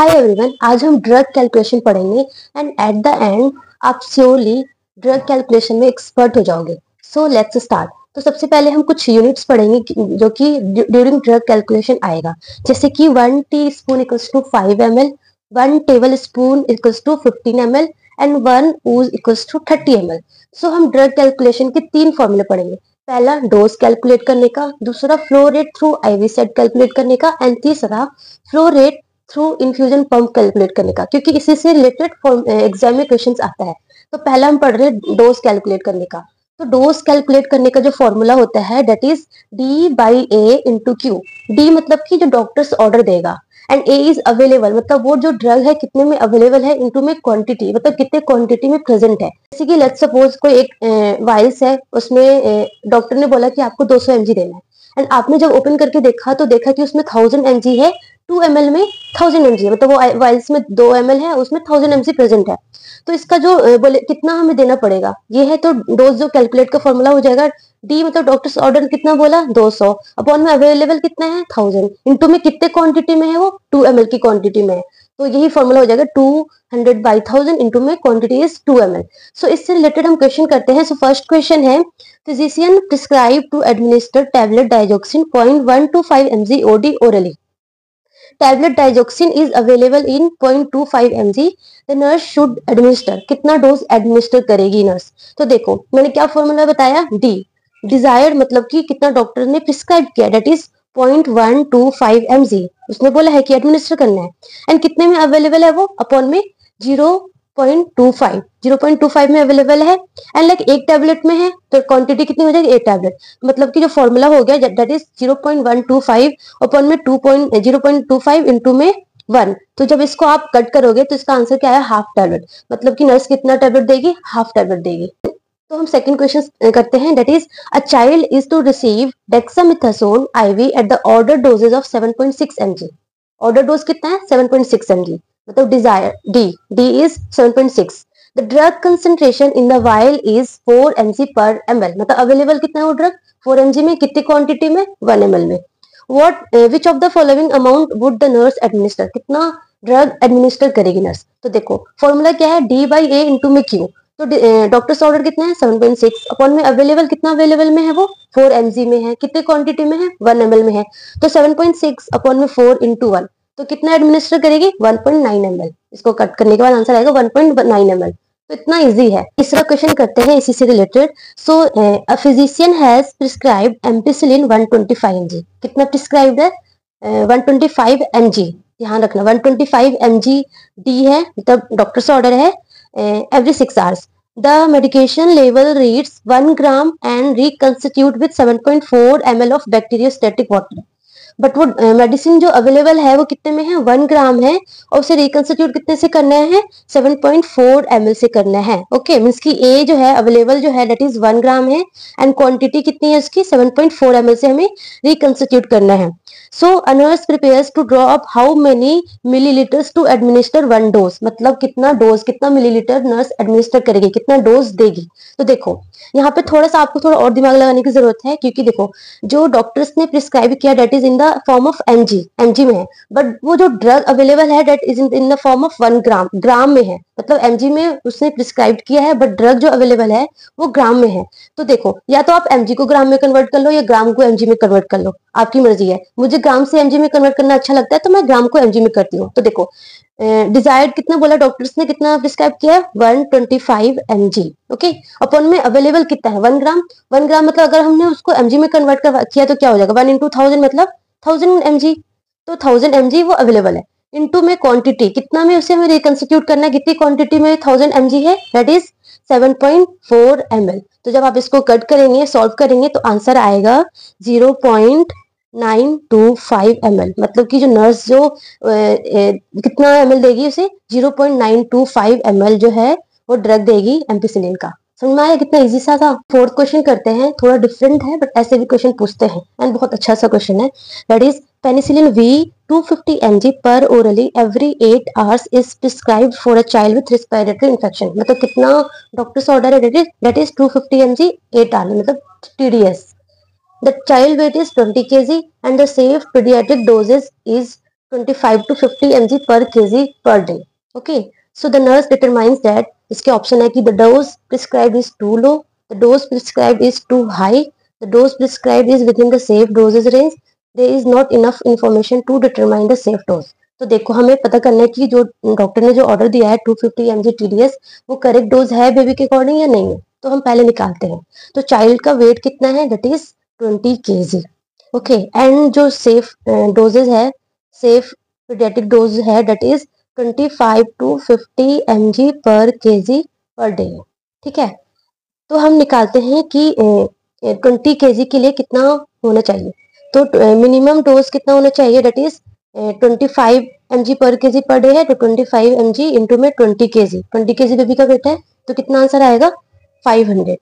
Hi everyone, आज हम drug calculation पढ़ेंगे एंड एट द एंड आप श्योरली ड्रग कैलकुलेशन में एक्सपर्ट हो जाओगे। So let's start. तो सबसे पहले हम कुछ यूनिट्स पढ़ेंगे जो कि ड्यूरिंग ड्रग कैलकुलेशन आएगा, जैसे कि 1 teaspoon equals to 5 ml, 1 tablespoon equals to 15 ml and 1 oz equals to 30 ml। So हम ड्रग कैलकुलेशन के 3 फॉर्मूले पढ़ेंगे। पहला डोज कैलकुलेट करने का, दूसरा flow rate through IV set calculate करने का एंड तीसरा flow rate through infusion pump calculate करने का, क्योंकि इसी से रिलेटेड एग्जाम में क्वेश्चंस आता है। तो पहला हम पढ़ रहे हैं डोज कैलकुलेट करने का। तो डोज कैलकुलेट करने का जो फॉर्मूला होता है that is D by A into Q. D मतलब कि जो डॉक्टर्स ऑर्डर देगा एंड ए इज अवेलेबल मतलब वो जो ड्रग है कितने में अवेलेबल है, इंटू में क्वांटिटी मतलब कितने क्वांटिटी में प्रेजेंट है। जैसे कि लेट्स सपोज कोई एक वाइल्स है, उसमें डॉक्टर ने बोला कि आपको 200 mg देना है एंड आपने जब ओपन करके देखा तो देखा कि उसमें 1000 mg है, 2 ml में 1000 mg है, मतलब वो वाइल्स में 2 ml है, उसमें 1000 mg प्रेजेंट है। तो इसका जो बोले कितना हमें देना पड़ेगा ये है, तो डोज जो कैलकुलेट का फॉर्मूला हो जाएगा डी मतलब डॉक्टर्स ऑर्डर कितना बोला 200 अपॉन में अवेलेबल कितना है 1000 इंटू में कितने क्वांटिटी में है वो 2 ml की क्वांटिटी में है। तो यही फॉर्मूला हो जाएगा 200 बाई 1000 इंटू में क्वांटिटी इज 2 ml। सो इससे रिलेटेड हम क्वेश्चन करते हैं। सो फर्स्ट क्वेश्चन है physician prescribe to administer tablet digoxin 0.125 mg OD orally. Tablet digoxin is available in 0.25 mg। The nurse should administer, कितना dose administer करेगी nurse. तो देखो मैंने क्या फॉर्मूला बताया, डी डिजायर्ड मतलब कि कितना डॉक्टर ने प्रिस्क्राइब किया दैट इज 0.125 mg, उसने बोला है कि एडमिनिस्टर करना है एंड कितने में अवेलेबल है वो अपॉन में 0.25 में अवेलेबल है एंड लाइक एक टैबलेट में है तो क्वांटिटी कितनी हो जाएगी, एक टैबलेट मतलब कि जो फॉर्मूला हो गया दैट इज 0.125 अपॉन में 0.25 इंटू में 1। तो जब इसको आप कट करोगे तो इसका आंसर क्या है, हाफ टैबलेट, मतलब कि नर्स कितना टैबलेट देगी, हाफ टैबलेट देगी। तो हम सेकंड क्वेश्चन करते हैं that is a child is to receive dexamethasone IV at the order dosages of 7.6 mg। Order dose कितना है 7.6 mg, मतलब desire D is 7.6। The drug concentration in the vial is 4 mg per ml, मतलब available कितना है वो drug 4 mg में, कितनी quantity में 1 ml में। What which of the following amount would the nurse administer, कितना ड्रग एडमिनिस्टर करेगी नर्स। तो देखो फॉर्मूला क्या है, डी बाई ए इंटू में क्यू। तो डॉक्टर्स ऑर्डर कितना है 7.6 अपॉन में अवेलेबल कितना अवेलेबल में है वो 4 mg में है, कितने क्वांटिटी में है 1 ml में है। तो 7.6 अपॉन में 4 इंटू 1, तो कितना एडमिनिस्टर करेगी 1.9 ml। इसको कट करने के बाद आंसर आएगा 1.9 ml। तो इतना इजी है। तीसरा क्वेश्चन करते हैं इसी से related. So a physician has prescribed ampicillin 125 mg, कितना प्रिस्क्राइब्ड है 125 mg, ध्यान रखना 125 mg डी है, मतलब डॉक्टर से ऑर्डर है every 6 hours. The medication label reads 1 gram and reconstitute with 7.4 ml of bacteriostatic water. But वो मेडिसिन जो अवेलेबल है वो कितने में है 1 ग्राम है और उसे रिकंस्टिट्यूट कितने से करना है 7.4 ml से करना है। ओके मींस की ए जो है अवेलेबल जो है दैट इज 1 ग्राम है एंड क्वांटिटी कितनी है उसकी 7.4 ml से हमें रिकंस्टिट्यूट करना है। सो a nurse prepares to draw up how many milliliters to administer one dose, मतलब कितना डोज कितना मिलीलीटर नर्स एडमिनिस्टर करेगी, कितना डोज देगी। तो देखो यहाँ पे थोड़ा सा आपको थोड़ा और दिमाग लगाने की जरूरत है, क्योंकि देखो जो डॉक्टर्स ने प्रिस्क्राइब किया that is in the form of MG में है, बट वो जो ड्रग अवेलेबल है that is in the form of 1 ग्राम, ग्राम में है, मतलब एमजी में उसने प्रिस्क्राइब किया है बट ड्रग जो अवेलेबल है वो ग्राम में है। तो देखो या तो आप एमजी को ग्राम में कन्वर्ट कर लो या ग्राम को एमजी में कन्वर्ट कर लो, आपकी मर्जी है। मुझे ग्राम से एमजी में कन्वर्ट करना अच्छा लगता है तो मैं ग्राम को एमजी में करती हूँ। तो देखो डिजायर्ड कितना बोला डॉक्टर्स ने, कितना प्रिस्क्राइब किया है 125 mg। ओके अपॉन में अवेलेबल कितना है 1 ग्राम, 1 ग्राम मतलब अगर हमने उसको mg में कन्वर्ट किया तो क्या हो जाएगा 1 इंटू 1000 मतलब 1000 mg। तो 1000 mg वो अवेलेबल है, इंटू में क्वांटिटी कितना में उसे हमें रिकंस्टिट्यूट करना है, कितनी क्वांटिटी में 1000 mg है दैट इज 7.4 ml। तो जब आप इसको कट करेंगे सॉल्व करेंगे तो आंसर आएगा 0.925 ml, मतलब कि जो नर्स जो कितना ml देगी उसे 0.925 ml जो है वो ड्रग देगी एम्पिसिलिन का। समझ में आया कितना इजी सा था। फोर्थ क्वेश्चन करते हैं, थोड़ा डिफरेंट है बट ऐसे भी क्वेश्चन पूछते हैं एंड बहुत अच्छा सा क्वेश्चन है that is penicillin V 250 mg पर orally every 8 hours is prescribed for a child with respiratory infection, मतलब कितना डॉक्टर्स ऑर्डर है दैट इज 250 mg 8 hours मतलब TDS। The child weight is 20 kg and the safe pediatric dosage is 25 to 50 mg per kg per day. Okay, so the nurse determines that, इसके option है कि the dose prescribed is too low, the dose prescribed is too high, the dose prescribed is within the safe dosage range, there is not enough information to determine the safe dose. तो देखो हमें पता करना है कि जो doctor ने जो ऑर्डर दिया है 250 mg TDS वो करेक्ट डोज है बेबी के अकॉर्डिंग या नहीं है, तो हम पहले निकालते हैं। तो चाइल्ड का वेट कितना है, that is 20 kg। Okay, and जो सेफ डोजेज है, सेफ पीडियाट्रिक डोज है, दैट इज 25 to 50 mg पर kg पर डे। ठीक है, तो हम निकालते हैं कि 20 kg के लिए कितना होना चाहिए। तो मिनिमम डोज कितना होना चाहिए, दैट इज 25 mg पर kg पर डे है, तो 25 mg इंटू में 20 kg बेबी का वेट है, तो कितना आंसर आएगा 500।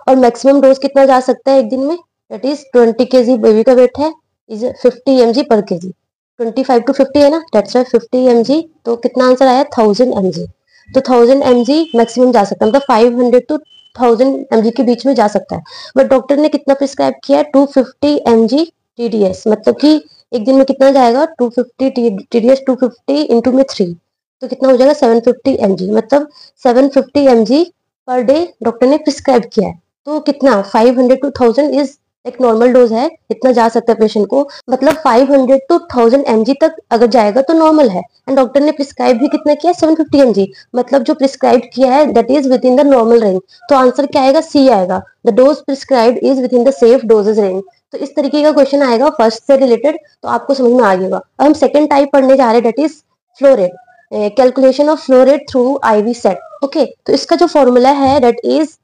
और मैक्सिमम डोज कितना जा सकता है एक दिन में, दैट इज 20 kg बेबी का वेट है, इज 50 mg पर kg। 25 to 50 है ना, दैट्स वाई 50 mg, तो कितना आंसर आया 1000 mg। तो 1000 mg मैक्सिमम जा सकता है, मतलब 500 to 1000 mg के बीच में जा सकता है। बट डॉक्टर ने कितना प्रिस्क्राइब किया है, 250 mg TDS, मतलब कि एक दिन में कितना जाएगा 250 TDS, 250 इंटू में 3, तो कितना हो जाएगा 750 mg, मतलब 750 mg पर डे डॉक्टर ने प्रिस्क्राइब किया है। तो कितना 500 to 1000 इज एक नॉर्मल डोज है, इतना जा सकता है पेशेंट को, मतलब 500 to 1000 mg तक अगर जाएगा तो नॉर्मल है। एंड डॉक्टर ने प्रिस्क्राइब भी कितना किया 750 mg, मतलब जो प्रिस्क्राइब किया है that is within the normal range. तो आंसर क्या आएगा, सी आएगा, the dose prescribed is within the safe dosages range. तो इस तरीके का क्वेश्चन आएगा फर्स्ट से रिलेटेड, तो आपको समझ में आ जाएगा। अब हम सेकेंड टाइप पढ़ने जा रहे हैं, that is flow rate, calculation of flow rate through IV set. Okay, तो इसका जो फॉर्मूला है that is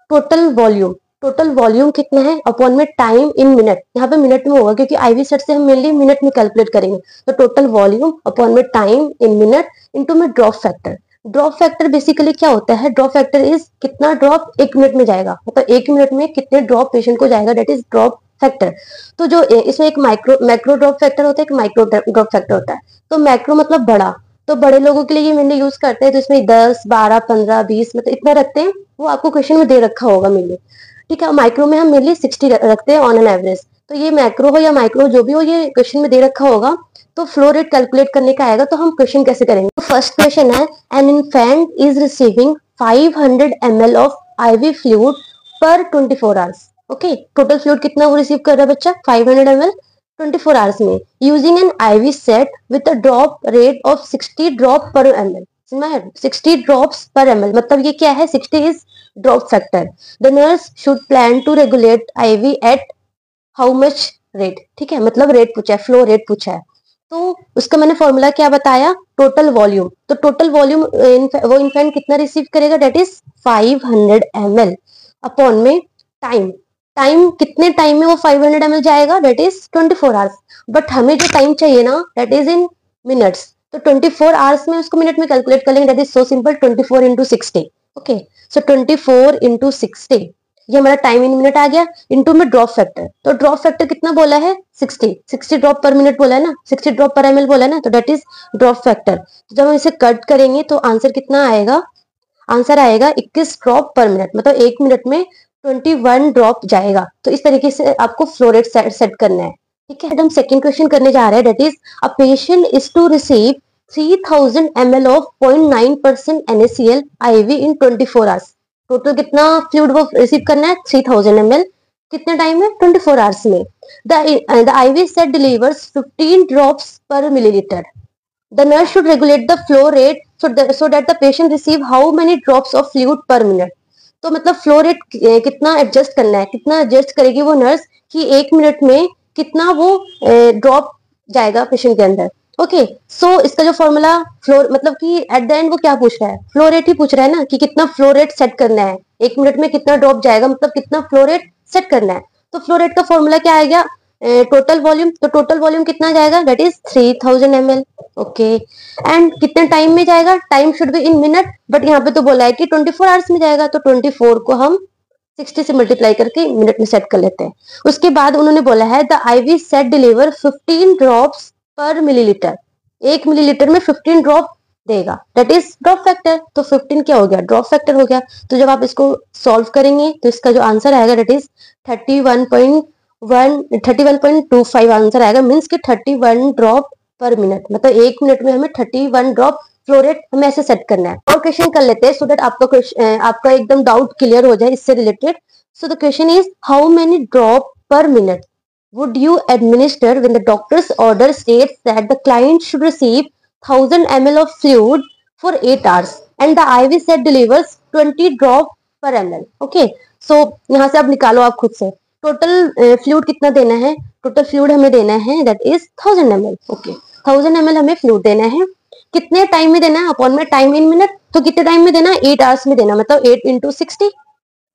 total volume. Total volume कितना है अपॉन में टाइम इन मिनट, यहाँ पे मिनट में होगा क्योंकि IV सेट से हम मेनली मिनट में कैलकुलेट करेंगे। तो टोटल वॉल्यूम अपॉन में टाइम इन मिनट इनटू में drop factor. Drop factor basically क्या होता है, ड्रॉप फैक्टर इज कितना ड्रॉप एक मिनट में जाएगा, मतलब एक मिनट में कितने ड्रॉप पेशेंट को जाएगा, दैट इज ड्रॉप फैक्टर। तो जो इसमें एक मैक्रो ड्रॉप फैक्टर होता है, एक माइक्रो ड्रॉप फैक्टर होता है। तो मैक्रो मतलब बड़ा, तो बड़े लोगों के लिए ये मेनली यूज करते हैं, तो इसमें 10, 12, 15, 20 मतलब इतना रखते हैं, वो आपको क्वेश्चन में दे रखा होगा मेनली। ठीक है, माइक्रो में हम मेनली 60 रखते हैं ऑन एन एवरेज। तो ये मैक्रो हो या माइक्रो जो भी हो, ये क्वेश्चन में दे रखा होगा। तो फ्लो रेट कैलकुलेट करने का आएगा, तो हम क्वेश्चन कैसे करेंगे। तो फर्स्ट क्वेश्चन है, an infant is receiving 500 ml of IV fluid पर 24 आवर्स। ओके, टोटल फ्लूइड कितना वो रिसीव कर रहा है बच्चा, 500 ml 24 आवर्स में, using an IV set with a drop rate of 60 drop per ml। 60 drops per ml, मतलब ये क्या है, 60 is drop factor. The nurse should plan to regulate IV at how much rate. ठीक है, मतलब rate पूछा है, फ्लो रेट पूछा है। तो उसका मैंने फॉर्मूला क्या बताया, टोटल वॉल्यूम। तो टोटल वॉल्यूम वो इन्फेंट कितना रिसीव करेगा, दैट इज 500 ml अपॉन में टाइम। टाइम कितने टाइम में वो 500 ml जाएगा, दैट इज 24 आवर्स। बट हमें जो टाइम चाहिए ना, दैट इज इन मिनट्स। तो 24 आवर्स में उसको मिनट में कैलकुलेट कर लेंगे, that is so simple, 24 into 60। Okay, so 24 into 60, ये हमारा टाइम इन मिनट आ गया, इनटू में ड्रॉप फैक्टर। तो ड्रॉप फैक्टर कितना बोला है, 60 ड्रॉप पर मिनट बोला है ना, 60 ड्रॉप पर ml बोला है ना, तो दैट इज ड्रॉप फैक्टर। तो जब हम इसे कट करेंगे तो आंसर कितना आएगा, आंसर आएगा 21 ड्रॉप पर मिनट, मतलब एक मिनट में 21 ड्रॉप जाएगा। तो इस तरीके से आपको फ्लो रेट सेट करना है। ठीक है, हम सेकंड क्वेश्चन करने जा रहे हैं, that is a patient is to receive 3000 ml of 0.9% NaCl IV in 24 hours. Total कितना फ्लूइड वो रिसीव करना है, 3000 ml, कितने टाइम में, 24 आवर्स में। The IV set delivers 15 drops पर millilitre. The nurse should regulate the flow rate so that the patient receive how many drops of fluid per minute। तो मतलब फ्लो रेट कितना adjust करना है, कितना एडजस्ट करेगी वो नर्स कि एक मिनट में कितना वो ड्रॉप जाएगा पेशेंट के अंदर। ओके, सो इसका जो फॉर्मूला फ्लो, मतलब कि एट द एंड वो क्या पूछ रहा है, फ्लो रेट ही पूछ रहा है ना, कि कितना फ्लो रेट सेट करना है, एक मिनट में कितना ड्रॉप जाएगा, मतलब कितना फ्लो रेट सेट करना है। तो फ्लो रेट का फॉर्मूला क्या आ गया, टोटल वॉल्यूम। तो टोटल वॉल्यूम कितना जाएगा, that is 3000 ml। Okay, and कितने टाइम में जाएगा, time should be in minute, but यहाँ पे तो बोला है कि 24 आवर्स में जाएगा, तो 24 को हम 60 से मल्टीप्लाई करके मिनट में सेट कर लेते हैं। उसके बाद उन्होंने बोला है the IV set deliver 15 drops पर मिलीलीटर, एक मिलीलीटर में 15 ड्रॉप देगा, दैट इज ड्रॉप फैक्टर। तो 15 क्या हो गया, ड्रॉप फैक्टर हो गया। तो जब आप इसको सॉल्व करेंगे तो इसका जो आंसर आएगा दैट इज 31.25 आंसर आएगा, मीन्स कि 31 ड्रॉप पर मिनट, मतलब 1 मिनट में हमें 31 ड्रॉप फ्लो रेट हमें ऐसे सेट करना है। और क्वेश्चन कर लेते हैं सो दैट आपका एकदम डाउट क्लियर हो जाए इससे related. So the question is how many drop पर minute would you administer when the doctor's order states that the client should receive 1000 ml of fluid for 8 hours and the IV set delivers 20 drop per ml? Okay, so यहाँ से आप निकालो आप खुद से total fluid कितना देना है। टोटल फ्लूइड हमें देना है that is 1000 ml। Okay, 1000 ml हमें फ्लूइड देना है। कितने टाइम में देना है? अपॉन में टाइम इन मिनट, तो कितने टाइम में देना है? 8 आवर्स में देना, मतलब 8 into 60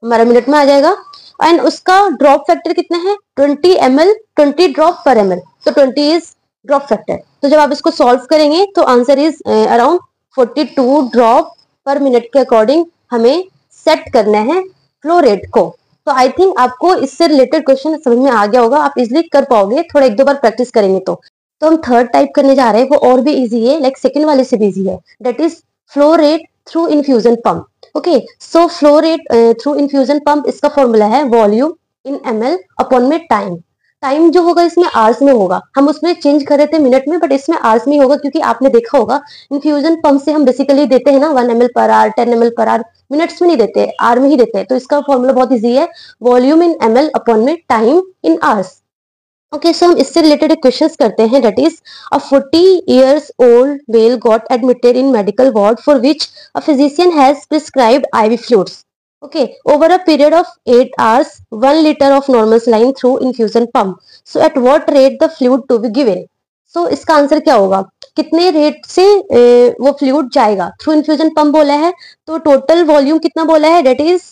हमारा मिनट में आ जाएगा। एंड उसका ड्रॉप फैक्टर कितना है? 20 ml, 20 ड्रॉप पर ml, तो 20 इज ड्रॉप फैक्टर। तो जब आप इसको सॉल्व करेंगे तो आंसर इज अराउंड 42 ड्रॉप पर मिनट के अकॉर्डिंग हमें सेट करना है फ्लो रेट को। तो आई थिंक आपको इससे रिलेटेड क्वेश्चन समझ में आ गया होगा, आप इजिली कर पाओगे, थोड़ा 1-2 बार प्रैक्टिस करेंगे तो। हम थर्ड टाइप करने जा रहे हैं, वो और भी इजी है, लाइक सेकंड वाले से भी इजी है, that is flow rate through infusion pump. Okay, so flow rate through infusion pump, इसका फॉर्मूला है वॉल्यूम इन ml अपॉन में टाइम। टाइम जो होगा इसमें आवर्स में होगा, हम उसमें चेंज कर रहे थे मिनट में, बट इसमें आवर्स में ही होगा, क्योंकि आपने देखा होगा इन्फ्यूजन पंप से हम बेसिकली देते हैं ना 1 ml per hour, 10 ml per hour, minutes में नहीं देते, आवर में ही देते हैं। तो इसका फॉर्मूला बहुत इजी है, वॉल्यूम इन ml अपॉन में टाइम इन आवर्स। ओके, सो हम इससे रिलेटेड क्वेश्चंस करते हैं, that is a 40 years old male got admitted in medical ward for which a physician has prescribed IV fluids. Okay, over a period of 8 hours, 1 liter of normal saline through infusion pump. So at what rate the fluid to be given? So इसका answer क्या होगा? कितने rate से वो fluid जाएगा? Through infusion pump बोला है, तो टोटल वॉल्यूम कितना बोला है? That is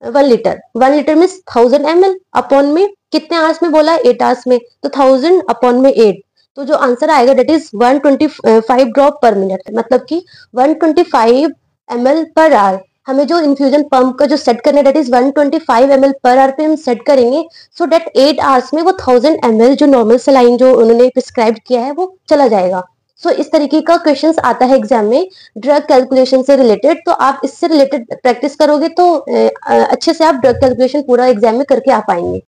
1 litre. 1 litre means 1000 ml upon में कितने आवर्स में बोला है? 8 आवर्स में, तो 1000 अपॉन में 8, तो जो आंसर आएगा दैट इज 125 ड्रॉप पर मिनट, मतलब कि 125 ml पर आवर। हमें जो इन्फ्यूजन पंप का जो सेट करना है that is 125 ml per hour पे हम सेट करेंगे, सो दैट 8 आवर्स में वो 1000 ml जो नॉर्मल सलाइन जो उन्होंने प्रिस्क्राइब किया है वो चला जाएगा। सो इस तरीके का क्वेश्चंस आता है एग्जाम में ड्रग कैलकुलेशन से रिलेटेड। तो आप इससे रिलेटेड प्रैक्टिस करोगे तो अच्छे से आप ड्रग कैलकुलेशन पूरा एग्जाम में करके आ पाएंगे।